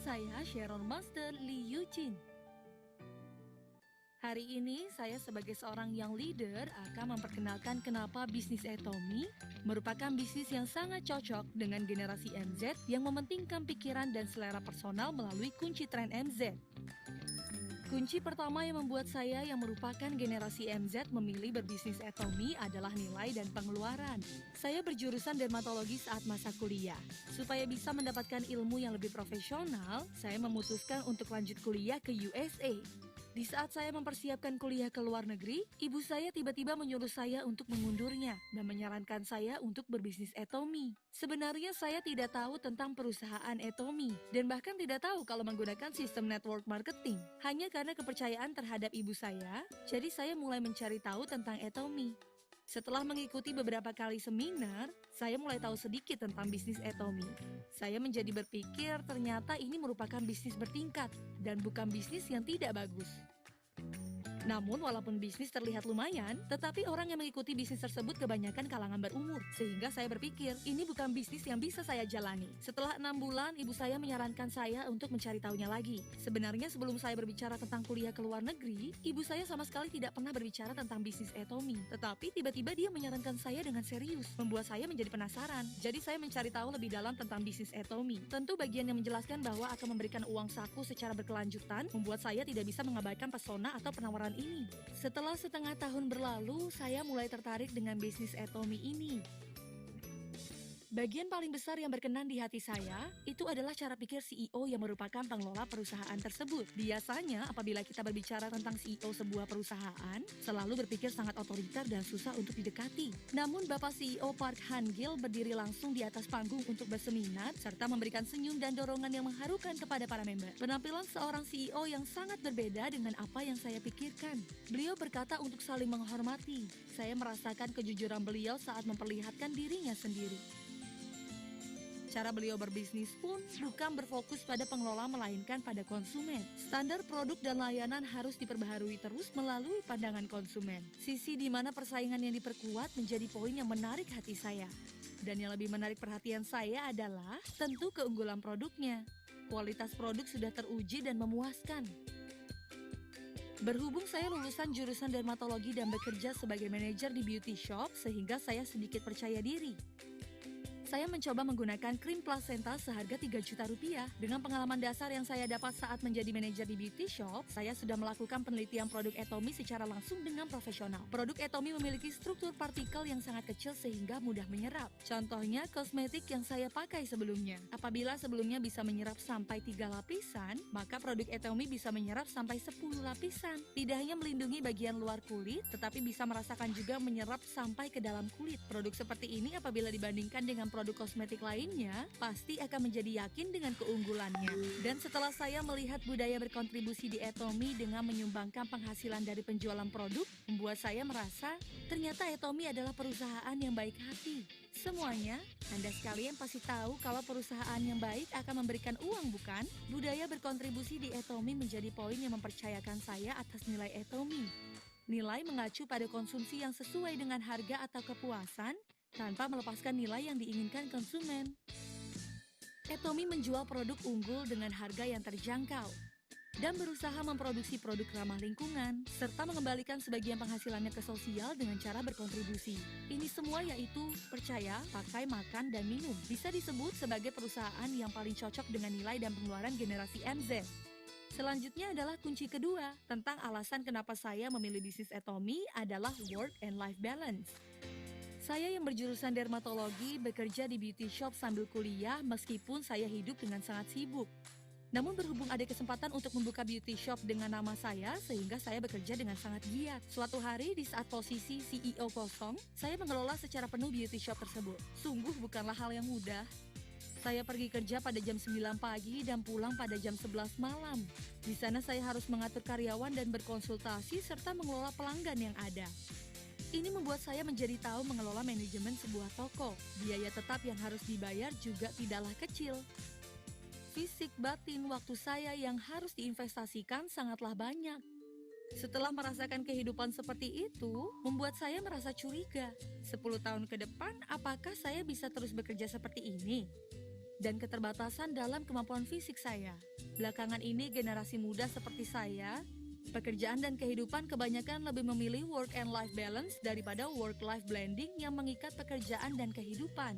saya Sharon Master Lee Yuchin. Hari ini saya sebagai seorang young leader akan memperkenalkan kenapa bisnis Atomy merupakan bisnis yang sangat cocok dengan generasi MZ yang mementingkan pikiran dan selera personal melalui kunci tren MZ. Kunci pertama yang membuat saya yang merupakan generasi MZ memilih berbisnis Atomy adalah nilai dan pengeluaran. Saya berjurusan dermatologi saat masa kuliah. Supaya bisa mendapatkan ilmu yang lebih profesional, saya memutuskan untuk lanjut kuliah ke USA. Di saat saya mempersiapkan kuliah ke luar negeri, ibu saya tiba-tiba menyuruh saya untuk mengundurnya dan menyarankan saya untuk berbisnis Atomy. Sebenarnya saya tidak tahu tentang perusahaan Atomy dan bahkan tidak tahu kalau menggunakan sistem network marketing. Hanya karena kepercayaan terhadap ibu saya, jadi saya mulai mencari tahu tentang Atomy. Setelah mengikuti beberapa kali seminar, saya mulai tahu sedikit tentang bisnis Atomy. Saya menjadi berpikir ternyata ini merupakan bisnis bertingkat dan bukan bisnis yang tidak bagus. Namun walaupun bisnis terlihat lumayan, tetapi orang yang mengikuti bisnis tersebut kebanyakan kalangan berumur. Sehingga saya berpikir, ini bukan bisnis yang bisa saya jalani. Setelah 6 bulan, ibu saya menyarankan saya untuk mencari tahunya lagi. Sebenarnya sebelum saya berbicara tentang kuliah ke luar negeri, ibu saya sama sekali tidak pernah berbicara tentang bisnis Atomy. Tetapi tiba-tiba dia menyarankan saya dengan serius, membuat saya menjadi penasaran. Jadi saya mencari tahu lebih dalam tentang bisnis Atomy. Tentu bagian yang menjelaskan bahwa akan memberikan uang saku secara berkelanjutan, membuat saya tidak bisa mengabaikan pesona atau penawaran ini. Setelah setengah tahun berlalu, saya mulai tertarik dengan bisnis Atomy ini. Bagian paling besar yang berkenan di hati saya, itu adalah cara pikir CEO yang merupakan pengelola perusahaan tersebut. Biasanya, apabila kita berbicara tentang CEO sebuah perusahaan, selalu berpikir sangat otoriter dan susah untuk didekati. Namun, Bapak CEO Park Han-gil berdiri langsung di atas panggung untuk berseminar, serta memberikan senyum dan dorongan yang mengharukan kepada para member. Penampilan seorang CEO yang sangat berbeda dengan apa yang saya pikirkan. Beliau berkata untuk saling menghormati. Saya merasakan kejujuran beliau saat memperlihatkan dirinya sendiri. Cara beliau berbisnis pun bukan berfokus pada pengelola melainkan pada konsumen. Standar produk dan layanan harus diperbaharui terus melalui pandangan konsumen. Sisi di mana persaingan yang diperkuat menjadi poin yang menarik hati saya. Dan yang lebih menarik perhatian saya adalah tentu keunggulan produknya. Kualitas produk sudah teruji dan memuaskan. Berhubung saya lulusan jurusan dermatologi dan bekerja sebagai manajer di beauty shop, sehingga saya sedikit percaya diri. Saya mencoba menggunakan krim plasenta seharga 3 juta rupiah. Dengan pengalaman dasar yang saya dapat saat menjadi manajer di beauty shop, saya sudah melakukan penelitian produk Atomy secara langsung dengan profesional. Produk Atomy memiliki struktur partikel yang sangat kecil sehingga mudah menyerap. Contohnya, kosmetik yang saya pakai sebelumnya. Apabila sebelumnya bisa menyerap sampai 3 lapisan, maka produk Atomy bisa menyerap sampai 10 lapisan. Tidak hanya melindungi bagian luar kulit, tetapi bisa merasakan juga menyerap sampai ke dalam kulit. Produk seperti ini apabila dibandingkan dengan produk kosmetik lainnya, pasti akan menjadi yakin dengan keunggulannya. Dan setelah saya melihat budaya berkontribusi di Atomy dengan menyumbangkan penghasilan dari penjualan produk, membuat saya merasa ternyata Atomy adalah perusahaan yang baik hati. Semuanya, Anda sekalian pasti tahu kalau perusahaan yang baik akan memberikan uang, bukan? Budaya berkontribusi di Atomy menjadi poin yang mempercayakan saya atas nilai Atomy. Nilai mengacu pada konsumsi yang sesuai dengan harga atau kepuasan, tanpa melepaskan nilai yang diinginkan konsumen. Atomy menjual produk unggul dengan harga yang terjangkau dan berusaha memproduksi produk ramah lingkungan, serta mengembalikan sebagian penghasilannya ke sosial dengan cara berkontribusi. Ini semua yaitu percaya, pakai, makan, dan minum. Bisa disebut sebagai perusahaan yang paling cocok dengan nilai dan pengeluaran generasi MZ. Selanjutnya adalah kunci kedua, tentang alasan kenapa saya memilih bisnis Atomy adalah work and life balance. Saya yang berjurusan dermatologi bekerja di beauty shop sambil kuliah meskipun saya hidup dengan sangat sibuk. Namun berhubung ada kesempatan untuk membuka beauty shop dengan nama saya, sehingga saya bekerja dengan sangat giat. Suatu hari di saat posisi CEO kosong, saya mengelola secara penuh beauty shop tersebut. Sungguh bukanlah hal yang mudah. Saya pergi kerja pada jam 9 pagi dan pulang pada jam 11 malam. Di sana saya harus mengatur karyawan dan berkonsultasi serta mengelola pelanggan yang ada. Ini membuat saya menjadi tahu mengelola manajemen sebuah toko. Biaya tetap yang harus dibayar juga tidaklah kecil. Fisik batin waktu saya yang harus diinvestasikan sangatlah banyak. Setelah merasakan kehidupan seperti itu, membuat saya merasa curiga. 10 tahun ke depan, apakah saya bisa terus bekerja seperti ini? Dan keterbatasan dalam kemampuan fisik saya. Belakangan ini generasi muda seperti saya, pekerjaan dan kehidupan kebanyakan lebih memilih work and life balance daripada work-life blending yang mengikat pekerjaan dan kehidupan.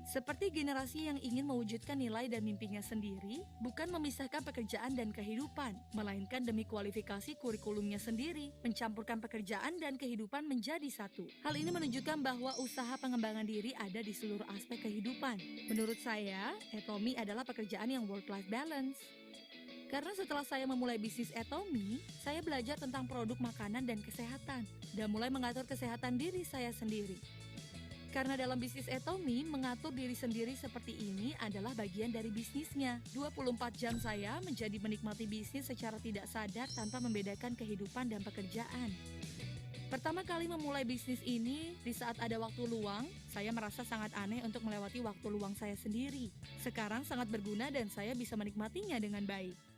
Seperti generasi yang ingin mewujudkan nilai dan mimpinya sendiri, bukan memisahkan pekerjaan dan kehidupan, melainkan demi kualifikasi kurikulumnya sendiri, mencampurkan pekerjaan dan kehidupan menjadi satu. Hal ini menunjukkan bahwa usaha pengembangan diri ada di seluruh aspek kehidupan. Menurut saya, Atomy adalah pekerjaan yang work-life balance. Karena setelah saya memulai bisnis Atomy, saya belajar tentang produk makanan dan kesehatan, dan mulai mengatur kesehatan diri saya sendiri. Karena dalam bisnis Atomy, mengatur diri sendiri seperti ini adalah bagian dari bisnisnya. 24 jam saya menjadi menikmati bisnis secara tidak sadar tanpa membedakan kehidupan dan pekerjaan. Pertama kali memulai bisnis ini, di saat ada waktu luang, saya merasa sangat aneh untuk melewati waktu luang saya sendiri. Sekarang sangat berguna dan saya bisa menikmatinya dengan baik.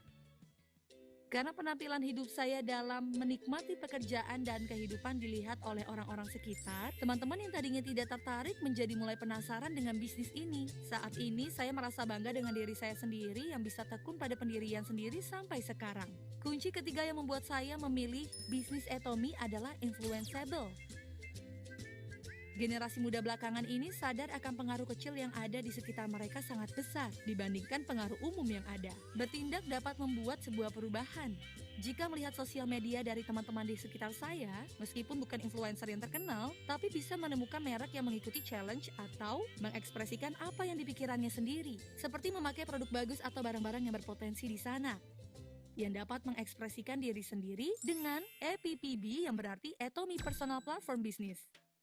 Karena penampilan hidup saya dalam menikmati pekerjaan dan kehidupan dilihat oleh orang-orang sekitar, teman-teman yang tadinya tidak tertarik menjadi mulai penasaran dengan bisnis ini. Saat ini saya merasa bangga dengan diri saya sendiri yang bisa tekun pada pendirian sendiri sampai sekarang. Kunci ketiga yang membuat saya memilih bisnis Atomy adalah influenceable. Generasi muda belakangan ini sadar akan pengaruh kecil yang ada di sekitar mereka sangat besar dibandingkan pengaruh umum yang ada. Bertindak dapat membuat sebuah perubahan. Jika melihat sosial media dari teman-teman di sekitar saya, meskipun bukan influencer yang terkenal, tapi bisa menemukan merek yang mengikuti challenge atau mengekspresikan apa yang dipikirannya sendiri, seperti memakai produk bagus atau barang-barang yang berpotensi di sana, yang dapat mengekspresikan diri sendiri dengan EPPB yang berarti Atomy Personal Platform Business.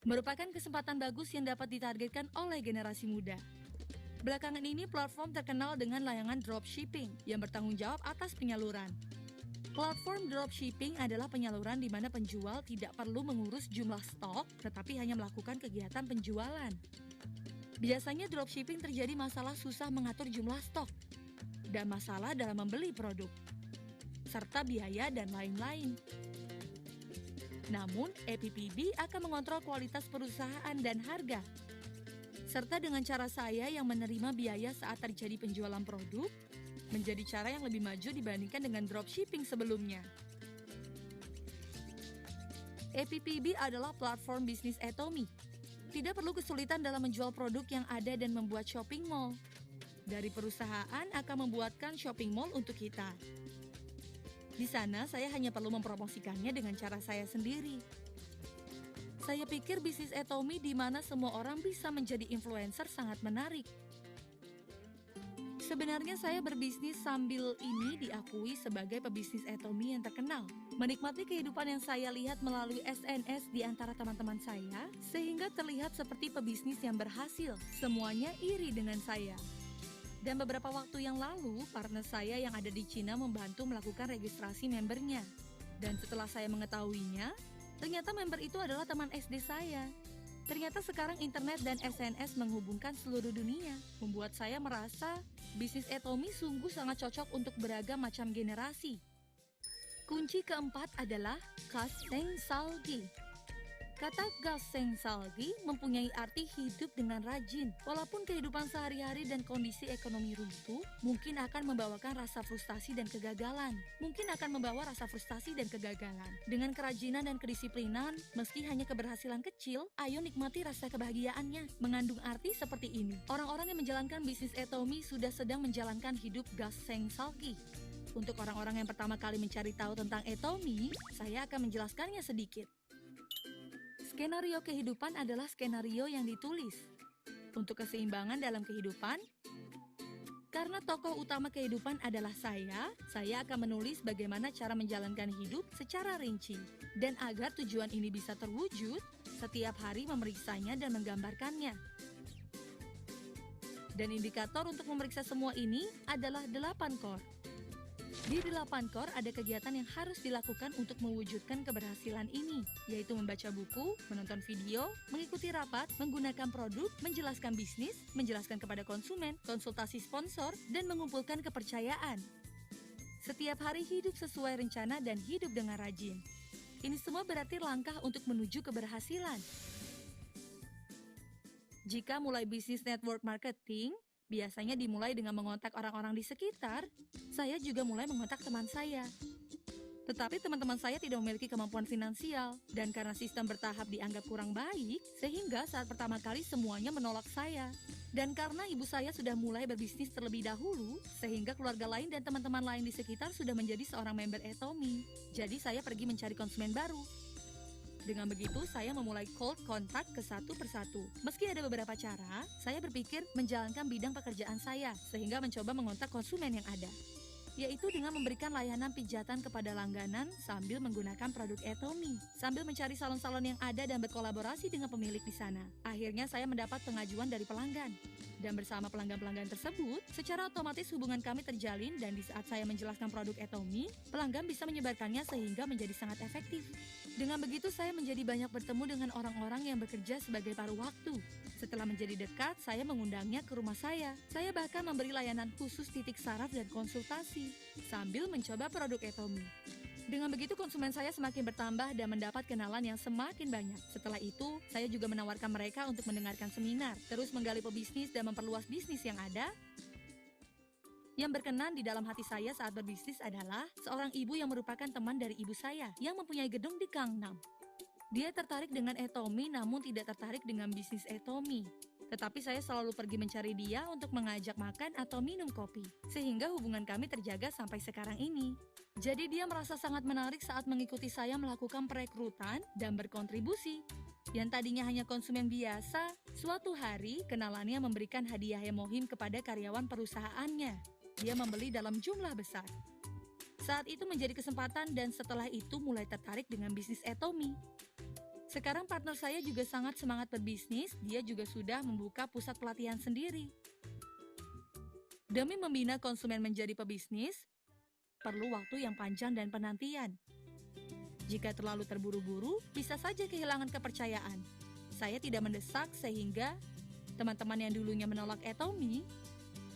Merupakan kesempatan bagus yang dapat ditargetkan oleh generasi muda. Belakangan ini platform terkenal dengan layanan dropshipping yang bertanggung jawab atas penyaluran. Platform dropshipping adalah penyaluran di mana penjual tidak perlu mengurus jumlah stok, tetapi hanya melakukan kegiatan penjualan. Biasanya dropshipping terjadi masalah susah mengatur jumlah stok, dan masalah dalam membeli produk, serta biaya dan lain-lain. Namun, EPPB akan mengontrol kualitas perusahaan dan harga. Serta dengan cara saya yang menerima biaya saat terjadi penjualan produk, menjadi cara yang lebih maju dibandingkan dengan dropshipping sebelumnya. EPPB adalah platform bisnis Atomy. Tidak perlu kesulitan dalam menjual produk yang ada dan membuat shopping mall. Dari perusahaan akan membuatkan shopping mall untuk kita. Di sana, saya hanya perlu mempromosikannya dengan cara saya sendiri. Saya pikir bisnis Atomy di mana semua orang bisa menjadi influencer sangat menarik. Sebenarnya saya berbisnis sambil ini diakui sebagai pebisnis Atomy yang terkenal. Menikmati kehidupan yang saya lihat melalui SNS di antara teman-teman saya, sehingga terlihat seperti pebisnis yang berhasil. Semuanya iri dengan saya. Dan beberapa waktu yang lalu, partner saya yang ada di Cina membantu melakukan registrasi membernya. Dan setelah saya mengetahuinya, ternyata member itu adalah teman SD saya. Ternyata sekarang internet dan SNS menghubungkan seluruh dunia, membuat saya merasa bisnis Atomy sungguh sangat cocok untuk beragam macam generasi. Kunci keempat adalah Gaseng Salgi. Kata Gaseng Salgi mempunyai arti hidup dengan rajin. Walaupun kehidupan sehari-hari dan kondisi ekonomi runtuh, mungkin akan membawakan rasa frustasi dan kegagalan. Dengan kerajinan dan kedisiplinan, meski hanya keberhasilan kecil, ayo nikmati rasa kebahagiaannya. Mengandung arti seperti ini. Orang-orang yang menjalankan bisnis Atomy sudah sedang menjalankan hidup Gaseng Salgi. Untuk orang-orang yang pertama kali mencari tahu tentang Atomy, saya akan menjelaskannya sedikit. Skenario kehidupan adalah skenario yang ditulis. Untuk keseimbangan dalam kehidupan, karena tokoh utama kehidupan adalah saya akan menulis bagaimana cara menjalankan hidup secara rinci. Dan agar tujuan ini bisa terwujud, setiap hari memeriksanya dan menggambarkannya. Dan indikator untuk memeriksa semua ini adalah 8 core. Di 8 core ada kegiatan yang harus dilakukan untuk mewujudkan keberhasilan ini, yaitu membaca buku, menonton video, mengikuti rapat, menggunakan produk, menjelaskan bisnis, menjelaskan kepada konsumen, konsultasi sponsor, dan mengumpulkan kepercayaan. Setiap hari hidup sesuai rencana dan hidup dengan rajin. Ini semua berarti langkah untuk menuju keberhasilan. Jika mulai bisnis network marketing, Biasanya dimulai dengan mengontak orang-orang di sekitar. Saya juga mulai mengontak teman saya. Tetapi teman-teman saya tidak memiliki kemampuan finansial, dan karena sistem bertahap dianggap kurang baik, sehingga saat pertama kali semuanya menolak saya. Dan karena ibu saya sudah mulai berbisnis terlebih dahulu, sehingga keluarga lain dan teman-teman lain di sekitar sudah menjadi seorang member Atomy. Jadi saya pergi mencari konsumen baru. Dengan begitu, saya memulai cold contact ke satu persatu. Meski ada beberapa cara, saya berpikir menjalankan bidang pekerjaan saya, sehingga mencoba mengontak konsumen yang ada, yaitu dengan memberikan layanan pijatan kepada langganan sambil menggunakan produk Atomy, sambil mencari salon-salon yang ada dan berkolaborasi dengan pemilik di sana. Akhirnya saya mendapat pengajuan dari pelanggan. Dan bersama pelanggan-pelanggan tersebut, secara otomatis hubungan kami terjalin dan di saat saya menjelaskan produk Atomy, pelanggan bisa menyebarkannya sehingga menjadi sangat efektif. Dengan begitu saya menjadi banyak bertemu dengan orang-orang yang bekerja sebagai paruh waktu. Setelah menjadi dekat, saya mengundangnya ke rumah saya. Saya bahkan memberi layanan khusus titik saraf dan konsultasi, sambil mencoba produk Atomy. Dengan begitu konsumen saya semakin bertambah dan mendapat kenalan yang semakin banyak. Setelah itu, saya juga menawarkan mereka untuk mendengarkan seminar, terus menggali pebisnis dan memperluas bisnis yang ada. Yang berkenan di dalam hati saya saat berbisnis adalah seorang ibu yang merupakan teman dari ibu saya yang mempunyai gedung di Gangnam. Dia tertarik dengan Atomy namun tidak tertarik dengan bisnis Atomy. Tetapi saya selalu pergi mencari dia untuk mengajak makan atau minum kopi, sehingga hubungan kami terjaga sampai sekarang ini. Jadi dia merasa sangat menarik saat mengikuti saya melakukan perekrutan dan berkontribusi. Yang tadinya hanya konsumen biasa, suatu hari kenalannya memberikan hadiah Hemohim kepada karyawan perusahaannya. Dia membeli dalam jumlah besar. Saat itu menjadi kesempatan dan setelah itu mulai tertarik dengan bisnis Atomy. Sekarang partner saya juga sangat semangat berbisnis, dia juga sudah membuka pusat pelatihan sendiri. Demi membina konsumen menjadi pebisnis, perlu waktu yang panjang dan penantian. Jika terlalu terburu-buru, bisa saja kehilangan kepercayaan. Saya tidak mendesak sehingga teman-teman yang dulunya menolak Atomy,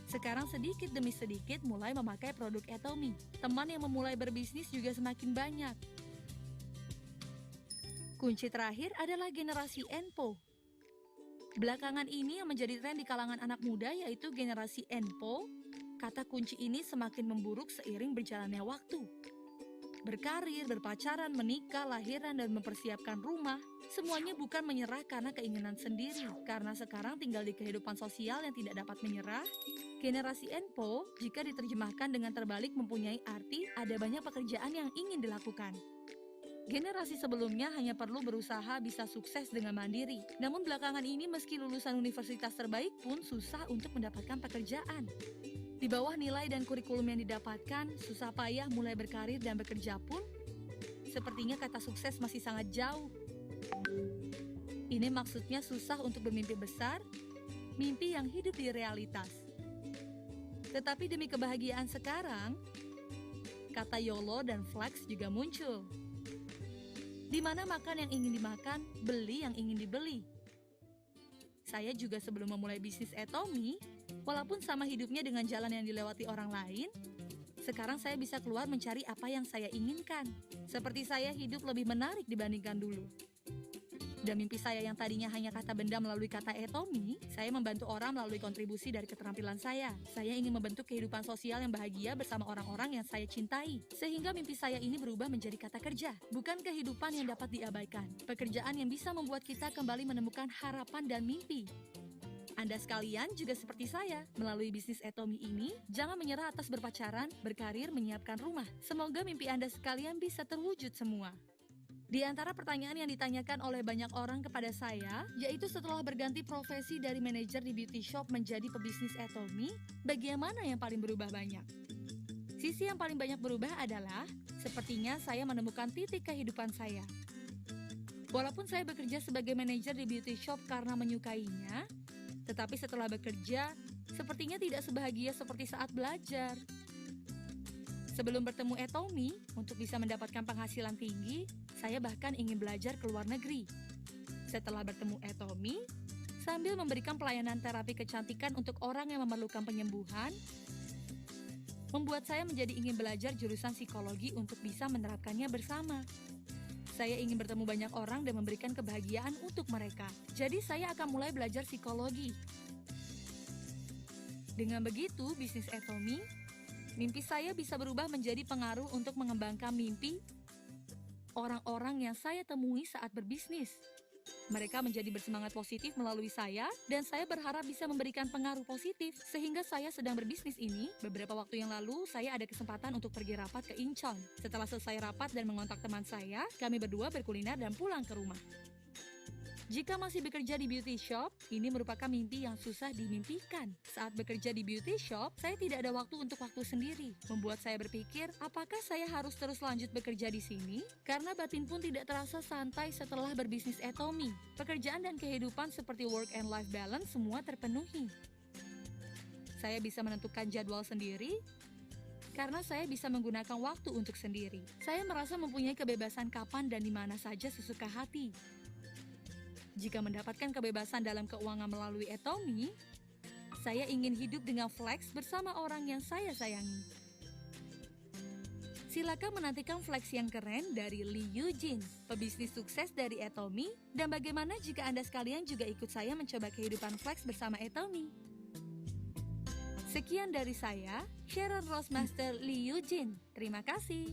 sekarang sedikit demi sedikit mulai memakai produk Atomy. Teman yang memulai berbisnis juga semakin banyak. Kunci terakhir adalah generasi Enpo. Belakangan ini yang menjadi tren di kalangan anak muda yaitu generasi Enpo. Kata kunci ini semakin memburuk seiring berjalannya waktu. Berkarir, berpacaran, menikah, lahiran, dan mempersiapkan rumah, semuanya bukan menyerah karena keinginan sendiri. Karena sekarang tinggal di kehidupan sosial yang tidak dapat menyerah, generasi Enpo, jika diterjemahkan dengan terbalik mempunyai arti ada banyak pekerjaan yang ingin dilakukan. Generasi sebelumnya hanya perlu berusaha bisa sukses dengan mandiri. Namun belakangan ini meski lulusan universitas terbaik pun susah untuk mendapatkan pekerjaan. Di bawah nilai dan kurikulum yang didapatkan, susah payah mulai berkarir dan bekerja pun, sepertinya kata sukses masih sangat jauh. Ini maksudnya susah untuk bermimpi besar, mimpi yang hidup di realitas. Tetapi demi kebahagiaan sekarang, kata YOLO dan flex juga muncul. Di mana makan yang ingin dimakan, beli yang ingin dibeli. Saya juga sebelum memulai bisnis Atomy, walaupun sama hidupnya dengan jalan yang dilewati orang lain, sekarang saya bisa keluar mencari apa yang saya inginkan. Seperti saya hidup lebih menarik dibandingkan dulu. Dan mimpi saya yang tadinya hanya kata benda melalui kata Atomy, saya membantu orang melalui kontribusi dari keterampilan saya. Saya ingin membentuk kehidupan sosial yang bahagia bersama orang-orang yang saya cintai. Sehingga mimpi saya ini berubah menjadi kata kerja, bukan kehidupan yang dapat diabaikan. Pekerjaan yang bisa membuat kita kembali menemukan harapan dan mimpi. Anda sekalian juga seperti saya, melalui bisnis Atomy ini, jangan menyerah atas berpacaran, berkarir, menyiapkan rumah. Semoga mimpi Anda sekalian bisa terwujud semua. Di antara pertanyaan yang ditanyakan oleh banyak orang kepada saya, yaitu setelah berganti profesi dari manajer di beauty shop menjadi pebisnis Atomy, bagaimana yang paling berubah banyak? Sisi yang paling banyak berubah adalah, sepertinya saya menemukan titik kehidupan saya. Walaupun saya bekerja sebagai manajer di beauty shop karena menyukainya, tetapi setelah bekerja, sepertinya tidak sebahagia seperti saat belajar. Sebelum bertemu Atomy, untuk bisa mendapatkan penghasilan tinggi, saya bahkan ingin belajar ke luar negeri. Setelah bertemu Atomy, sambil memberikan pelayanan terapi kecantikan untuk orang yang memerlukan penyembuhan, membuat saya menjadi ingin belajar jurusan psikologi untuk bisa menerapkannya bersama. Saya ingin bertemu banyak orang dan memberikan kebahagiaan untuk mereka. Jadi saya akan mulai belajar psikologi. Dengan begitu, bisnis Atomy, mimpi saya bisa berubah menjadi pengaruh untuk mengembangkan mimpi orang-orang yang saya temui saat berbisnis. Mereka menjadi bersemangat positif melalui saya, dan saya berharap bisa memberikan pengaruh positif. Sehingga saya sedang berbisnis ini, beberapa waktu yang lalu, saya ada kesempatan untuk pergi rapat ke Incheon. Setelah selesai rapat dan mengontak teman saya, kami berdua berkuliner dan pulang ke rumah. Jika masih bekerja di beauty shop, ini merupakan mimpi yang susah dimimpikan. Saat bekerja di beauty shop, saya tidak ada waktu untuk waktu sendiri. Membuat saya berpikir, apakah saya harus terus lanjut bekerja di sini? Karena batin pun tidak terasa santai setelah berbisnis Atomy. Pekerjaan dan kehidupan seperti work and life balance semua terpenuhi. Saya bisa menentukan jadwal sendiri, karena saya bisa menggunakan waktu untuk sendiri. Saya merasa mempunyai kebebasan kapan dan di mana saja sesuka hati. Jika mendapatkan kebebasan dalam keuangan melalui Atomy, saya ingin hidup dengan flex bersama orang yang saya sayangi. Silakan menantikan flex yang keren dari Lee Eugene, pebisnis sukses dari Atomy, dan bagaimana jika Anda sekalian juga ikut saya mencoba kehidupan flex bersama Atomy. Sekian dari saya, Sharon Rosemaster Lee Eugene. Terima kasih.